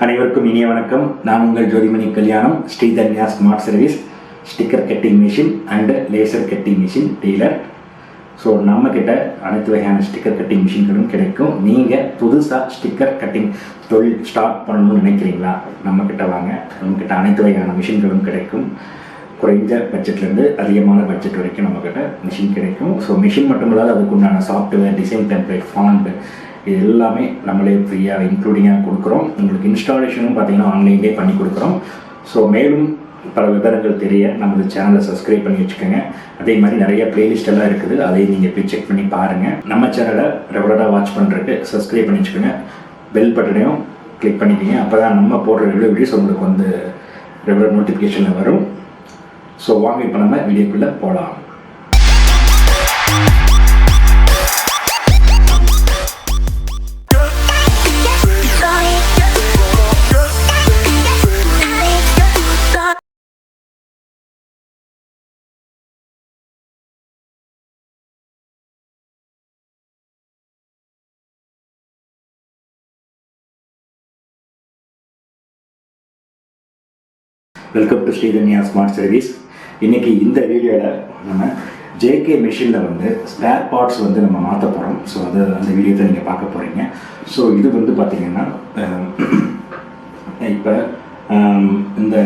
அனைவருக்கும் இனிய வணக்கம். நான் உங்கள் Jothimani Kalyanam, Sridhanya smart service, sticker cutting machine and laser cutting machine dealer. So நம்மக்கிட்ட அனைத்து வகையான ஸ்டிக்கர் கட்டிங் மிஷின்களும் கிடைக்கும். நீங்கள் புதுசாக ஸ்டிக்கர் கட்டிங் தொழில் ஸ்டார்ட் பண்ணணும்னு நினைக்கிறீங்களா? நம்மக்கிட்ட வாங்க. நம்மக்கிட்ட அனைத்து வகையான மிஷின்களும் கிடைக்கும். குறைந்த பட்ஜெட்லேருந்து அதிகமான பட்ஜெட் வரைக்கும் நம்மக்கிட்ட மிஷின் கிடைக்கும். ஸோ மிஷின் மட்டுமில்லாத அதுக்குண்டான சாஃப்ட்வேர், டிசைன் டெம்ப்ளேட், ஃபாண்ட் இது எல்லாமே நம்மளே ஃப்ரீயாக இன்க்ளூடிங்காக கொடுக்குறோம். உங்களுக்கு இன்ஸ்டாலேஷனும் பார்த்திங்கன்னா ஆன்லைன்லேயே பண்ணி கொடுக்குறோம். ஸோ மேலும் பல விவரங்கள் தெரிய நமது சேனலை சப்ஸ்கிரைப் பண்ணி வச்சுக்கோங்க. அதே மாதிரி நிறைய பிளேலிஸ்ட் எல்லாம் இருக்குது, அதையும் நீங்கள் போய் செக் பண்ணி பாருங்கள். நம்ம சேனலை ரெகுலராக வாட்ச் பண்ணுறதுக்கு சப்ஸ்கிரைப் பண்ணி வச்சுக்கோங்க. பெல் பட்டனையும் கிளிக் பண்ணிக்கோங்க. அப்போ தான் நம்ம போடுற ரெகுலர் வீடியோஸ் உங்களுக்கு வந்து ரெகுலர் நோட்டிஃபிகேஷனில் வரும். ஸோ வாங்க இப்போ நம்ம வீடியோக்குள்ளே போகலாம். Welcome to Sridhanya smart service. இன்றைக்கி இந்த வீடியோவில் நம்ம ஜேகே மிஷினில் வந்து ஸ்பேர் பார்ட்ஸ் வந்து நம்ம மாற்ற போகிறோம். ஸோ அந்த வீடியோத்தை நீங்கள் பார்க்க போகிறீங்க. ஸோ இது வந்து பார்த்திங்கன்னா இப்போ இந்த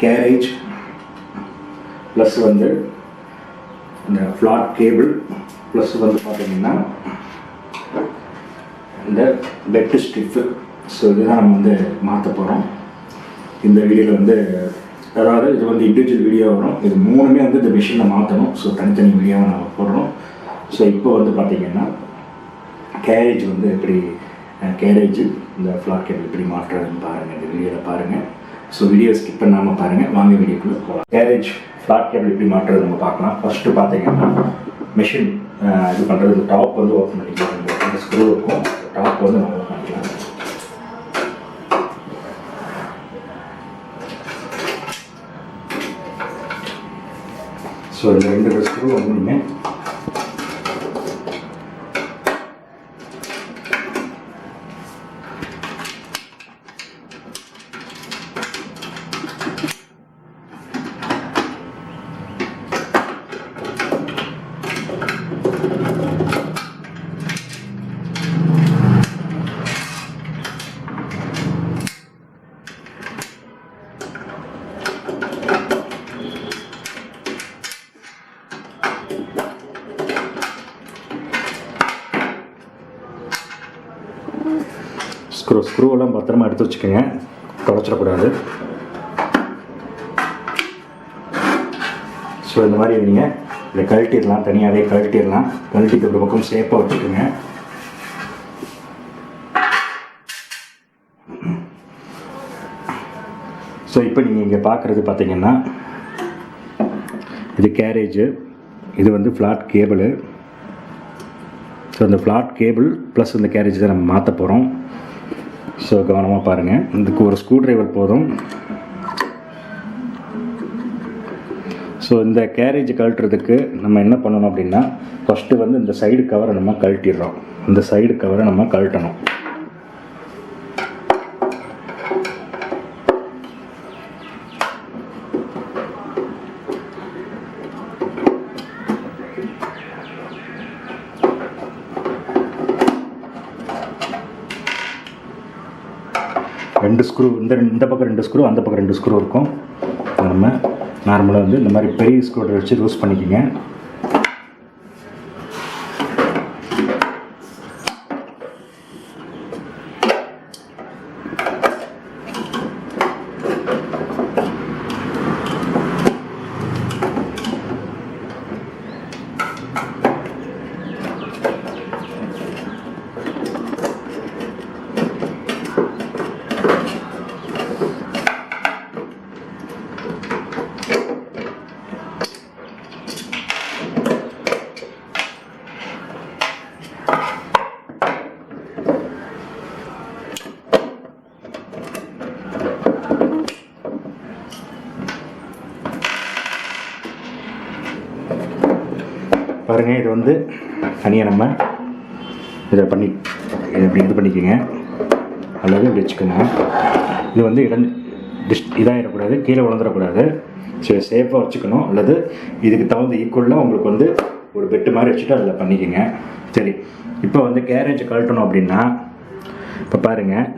கேரேஜ் ப்ளஸ் வந்து இந்த ஃப்ளாட் கேபிள் ப்ளஸ் வந்து பார்த்திங்கன்னா இந்த பெட் ஸ்ட்ரிப்பு. ஸோ இதுதான் நம்ம வந்து மாற்ற போகிறோம். இந்த வீடியோவில் வந்து அதாவது இது வந்து இண்டிவிஜுவல் வீடியோ வரும். இது மூணுமே வந்து இந்த மிஷினை மாற்றணும். ஸோ தனித்தனி வீடியோவை நம்ம போடுறோம். ஸோ இப்போ வந்து பார்த்திங்கன்னா கேரேஜ் வந்து எப்படி கேரேஜ் இந்த ஃப்ளாட் கேபிள் எப்படி மாற்றுறதுன்னு பாருங்கள். இந்த வீடியோவில் பாருங்கள். ஸோ வீடியோ ஸ்கிப் பண்ணாமல் பாருங்கள். வாங்க வீடியோக்குள்ளே போகலாம். கேரேஜ் ஃப்ளாட் கேபிள் எப்படி மாற்றுறது நம்ம பார்க்கலாம். ஃபஸ்ட்டு பார்த்திங்கன்னா மிஷின் இது பண்ணுறது டாப் வந்து ஓப்பன் பண்ணிக்கலாம். இந்த ஸ்க்ரூ இருக்கும், டாப் வந்து நம்ம ஓப்பன் பண்ணிக்கலாம். ஸோ இந்த ரெண்டு ஸ்க்ரூ வந்து நீங்கள் ஸ்க்ரூவெல்லாம் பத்திரமா எடுத்து வச்சுக்கோங்க, தொலைச்சிடக்கூடாது. ஸோ இந்த மாதிரி நீங்கள் இதை கழட்டிடலாம், தனியாகவே கழட்டிடலாம். கழட்டிட்டு ஒரு பக்கம் சேஃபாக வச்சுக்கோங்க. ஸோ இப்போ நீங்கள் இங்கே பார்க்குறது பார்த்திங்கன்னா இது கேரேஜு, இது வந்து ஃப்ளாட் கேபிளு. ஸோ இந்த ஃப்ளாட் கேபிள் ப்ளஸ் இந்த கேரேஜ் தான் நம்ம மாற்ற போகிறோம். ஸோ கவனமாக பாருங்கள். இதுக்கு ஒரு ஸ்க்ரூ ட்ரைவர் போதும். ஸோ இந்த கேரேஜ் கழட்டுறதுக்கு நம்ம என்ன பண்ணணும் அப்படின்னா, ஃபஸ்ட்டு வந்து இந்த சைடு கவரை நம்ம கழட்டிடுறோம். இந்த சைடு கவரை நம்ம கழட்டணும். ரெண்டு ஸ்க்ரூ, இந்த பக்கம் ரெண்டு ஸ்க்ரூ, அந்த பக்கம் ரெண்டு ஸ்க்ரூ இருக்கும். நம்ம நார்மலாக வந்து இந்த மாதிரி பெரிய ஸ்க்ரூ வச்சு யூஸ் பண்ணிக்கோங்க. பாருங்கள், இது வந்து தனியாக நம்ம இதை பண்ணி இப்படி இது பண்ணிக்கோங்க. அல்லது இப்படி வச்சுக்கோங்க. இது வந்து இதாகிடக்கூடாது, கீழே விழுந்துடக்கூடாது. ஸோ சேஃபாக வச்சுக்கணும். அல்லது இதுக்கு தகுந்த ஈக்குவலாக உங்களுக்கு வந்து ஒரு பெட்டு மாதிரி வச்சுட்டு அதில் பண்ணிக்கோங்க. சரி, இப்போ வந்து கேரேஜ் கழட்டணும் அப்படின்னா இப்போ பாருங்கள்,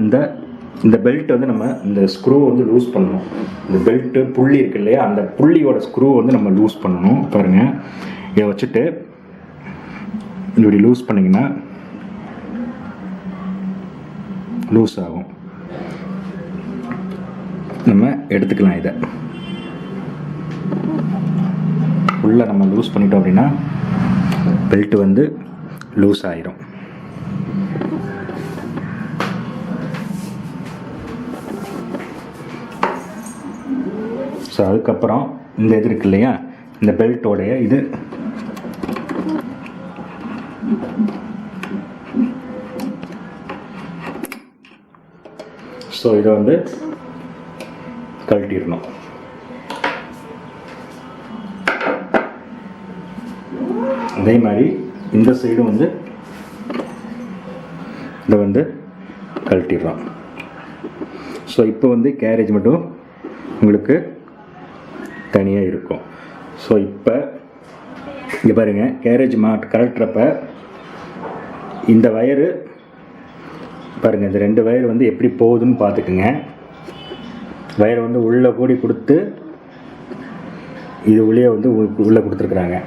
இந்த பெல்ட் வந்து நம்ம இந்த ஸ்க்ரூ வந்து லூஸ் பண்ணணும். இந்த பெல்ட்டு புள்ளி இருக்கு இல்லையா, அந்த புள்ளியோட ஸ்க்ரூ வந்து நம்ம லூஸ் பண்ணணும். பாருங்கள், இதை வச்சுட்டு இப்படி லூஸ் பண்ணிங்கன்னா லூஸ் ஆகும். நம்ம எடுத்துக்கலாம். இதை ஃபுல்லாக நம்ம லூஸ் பண்ணிட்டோம் அப்படின்னா பெல்ட் வந்து லூஸ் ஆயிரும். ஸோ அதுக்கப்புறம் இந்த இது இருக்கு இல்லையா, இந்த பெல்ட்டோடைய இது ஸோ இதை வந்து கழட்டிடணும். அதே மாதிரி இந்த சைடும் வந்து இதை வந்து கழட்டிடுறோம். ஸோ இப்போ வந்து கேரேஜ் மட்டும் உங்களுக்கு தனியாக இருக்கும். ஸோ இப்போ இங்கே பாருங்கள், கேரேஜ் கழட்டுறப்ப இந்த வயரு பாருங்கள், இந்த 2 வயர் வந்து எப்படி போகுதுன்னு பார்த்துக்குங்க. வயரை வந்து உள்ளே கூடி கொடுத்து இது உள்ளே வந்து உள்ளே கொடுத்துருக்குறாங்க.